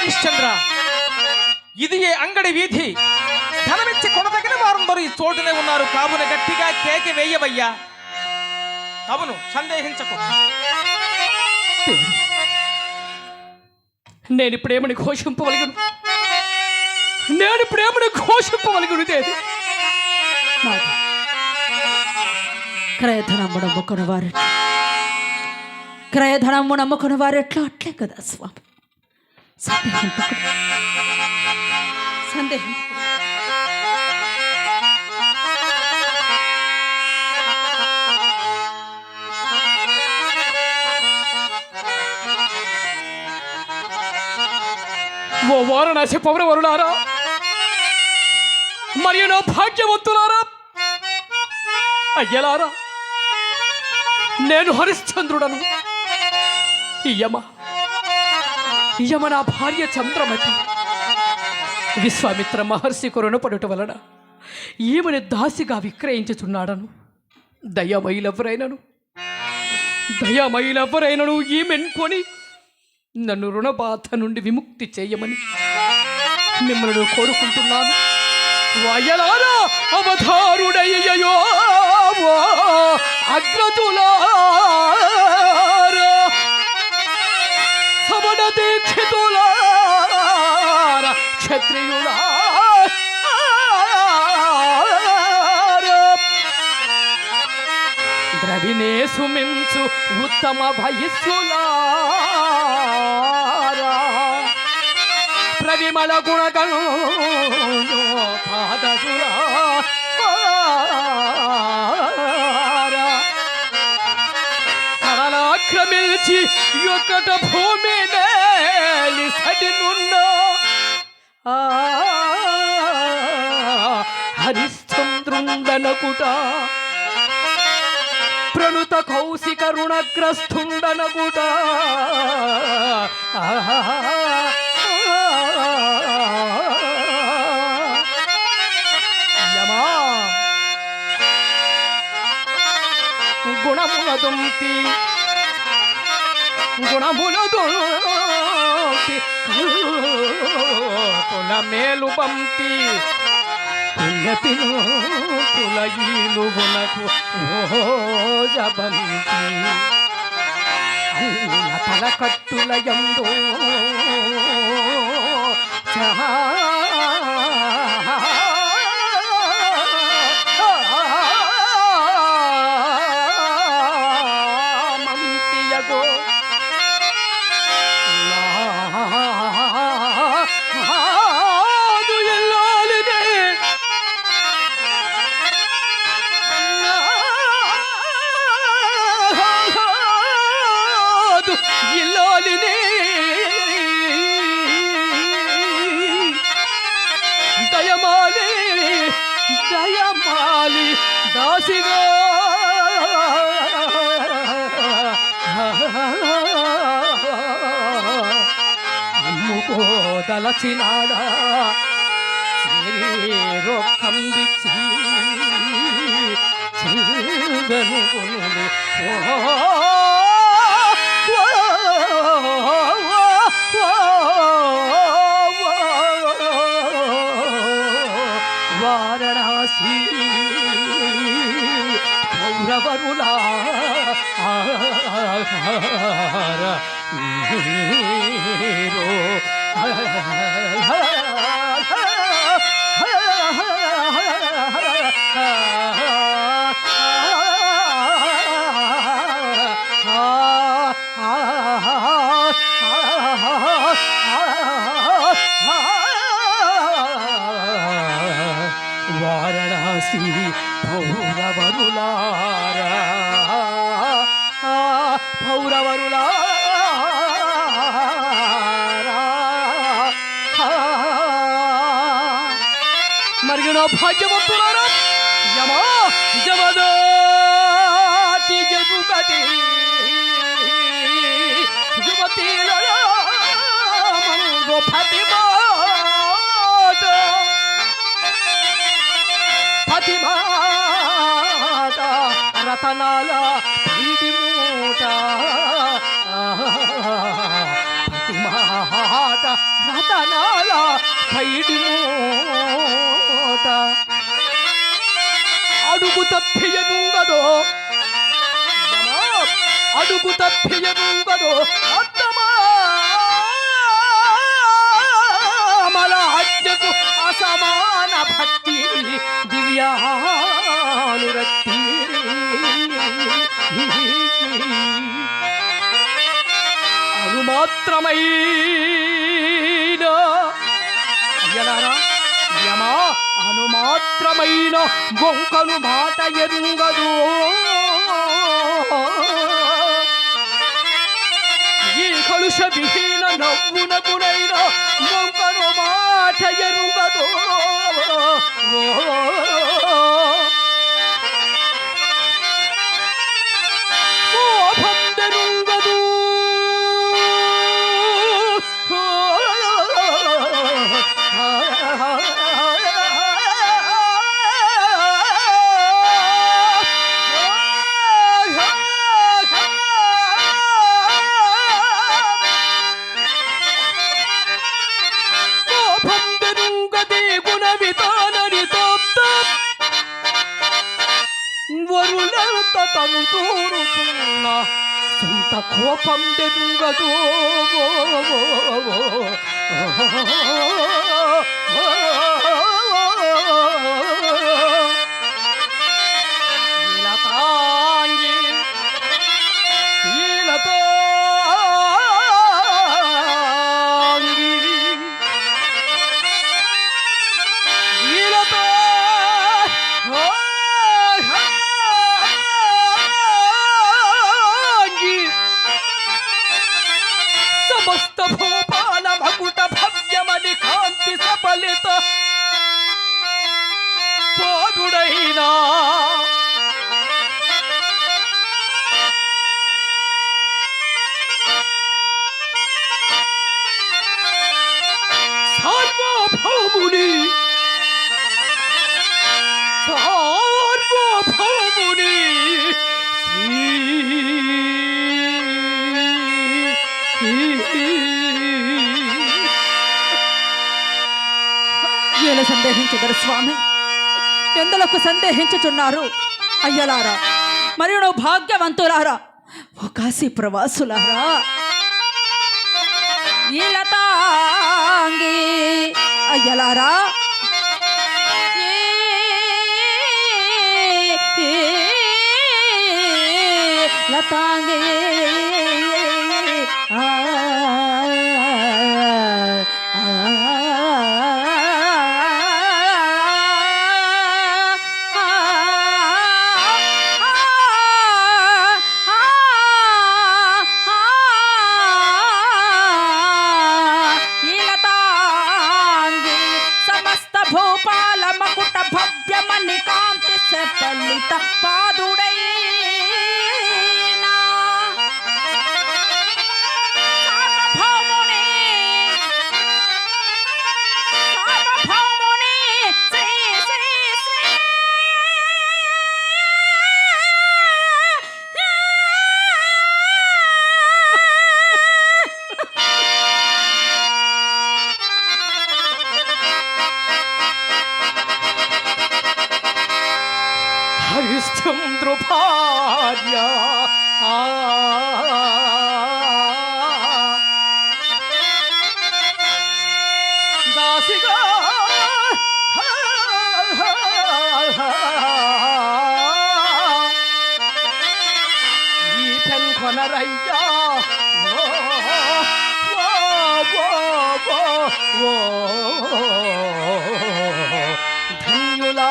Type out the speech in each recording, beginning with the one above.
హరిశ్చంద్ర, ఇది ఏ అంగడి వీధి? ధనమిచ్చి కొనదగిన వారందరూ ఈ చోటునే ఉన్నారు. కావున గట్టిగా కేక వేయవయ్యా. అవును, సందేహించకు. నేను ప్రేమని ఘోషింపవలగను, నేను ప్రేమని ఘోషింపవలగను దేవి. క్రయధనము నమ్ముకున్న వారు, క్రయధనము నమ్ముకున్న వారు ఎట్లా అట్లే కదా స్వామి. సందేహింపకుడు, సందేహింపకుడు. ఓ వారణాసి పౌరవరులారా, మరియు నా భాగ్యవంతులారా, అయ్యలారా, నేను హరిశ్చంద్రుడను. యమ నా భార్య చంద్రమతి విశ్వామిత్ర మహర్షి రుణపడుట వలన ఈమెను దాసిగా విక్రయించుచున్నాడను. దయామయులెవరైనను ఈమెను కొని నన్ను రుణబాధ నుండి విముక్తి చేయమని మిమ్మల్ని కోరుకుంటున్నాను. వయలారా అవధారుడయ్యయో అగ్రతులారా, సమణ దీక్షితులారా, క్షత్రియులారా, ద్రవిణేషు మించు ఉత్తమ వయస్సులారా, ప్రవిమల గుణగను పాదసులారా, కడలాక్రమించి యొక్కట భూమి నేలి సడినున్న హరిశ్చంద్రుండనకుట, ప్రణుత కౌశిక రుణగ్రస్తుండనకుట, యమా గుణములదుంతి కుల మేలు బంతి కులయీలునకు ఓజబంతి అన్న తల కట్టుల యందో మంతియగో దయమాలి దాసిగా అమ్ముకోదలచినాడా రొక్కందిచ్చి చిల్గను కొనుడి వారణాసి పౌరవరులా వారణాసి పౌరవరులారా, పౌరవరులారా, మరియు నా భాగ్యవంతులారా, యమా జమదాటి జగుగతి యువతీలరా మంగో ఫతిమాత రతనాల పీడి మూట, పతిమాట రతనాల పైడి మూట అడుగు తప్పియనుంగదో అడుగు తప్పియనుంగదో అత్తమామల ఆజ్ఞకు అసమాన భక్తి దివ్యానురక్తి అనుమాత్రమైన అయ్యలారా యమా అనుమాత్రమైన బొంకను మాట ఎరుంగదు ఈ కలుష విహీన నవ్వునకునైన బొంకను మాట ఎరుంగదు కోపం తెరుంగదు వరులంత తను తోరుతున్న సొంత కోపం తెరుగదు సమస్త భూపాల మకుట భవ్యమని కాంతి సఫలిత పోదుడైనా సార్వభౌముని సార్వభౌముని ఏల సందేహించదరు స్వామి, ఎందులకు సందేహించుచున్నారు అయ్యలారా, మరియు నువ్వు భాగ్యవంతులారా, ఓ కాశీ ప్రవాసులారా. ఈ లతాంగి అయ్యలారా, లతాంగి భూపాల మకుట భవ్యమని కాంతి సఫలిత పాదుడైనా సార్వభౌముని సార్వభౌముని శ్రీ శ్రీ శ్రీ హరిశ్చంద్ర భార్య దాసిగా ఈ పెన్కొనరయ్యా ధన్యులా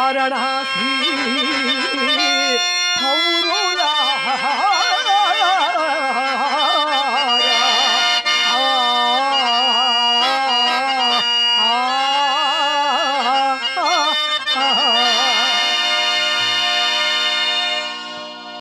నారాయణ శ్రీ